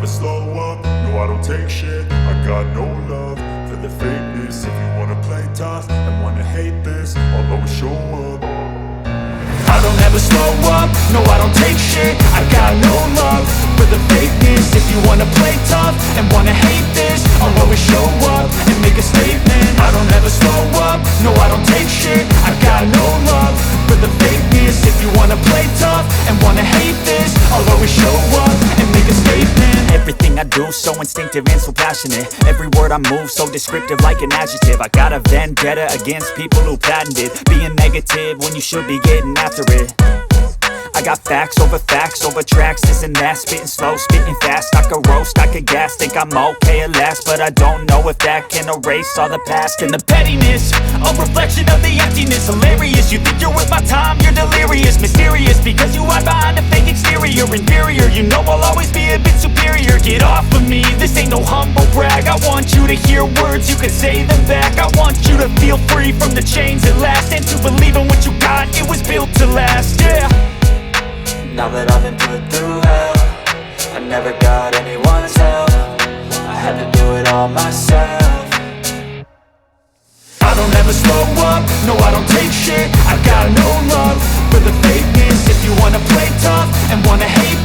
slow up, no I don't take shit. I got no love for the fakeness. If you wanna play tough and wanna hate this, I'll always show up. I don't ever slow up, no I don't take shit. I got no love for the fakeness. If you wanna play tough and wanna hate this, I'll always show up and make a statement. I don't ever slow up, no I don't take shit. I got no love for the fakeness. If you wanna play tough and wanna hate this, I'll always show up and make a statement. Everything I do so instinctive and so passionate. Every word I move so descriptive like an adjective. I got a vendetta against people who patented being negative when you should be getting after it. I got facts over tracks, this and that. Spitting slow, spitting fast. I could roast, I could gas. Think I'm okay at last, but I don't know if that can erase all the past. And the pettiness, a reflection of the emptiness. Hilarious, you think you're worth my time, you're delirious. Mysterious, because you hide behind a fake exterior. Inferior, you know I'll always be a bit superior. Get off of me, this ain't no humble brag. I want you to hear words, you can say them back. I want you to feel free from the chains at last, and to believe in what you got, it was built to last, yeah. Now that I've been put through hell, I never got anyone's help. I had to do it all myself. I don't ever slow up, no I don't take shit. I got no love for the fakeness. If you wanna play tough and wanna hate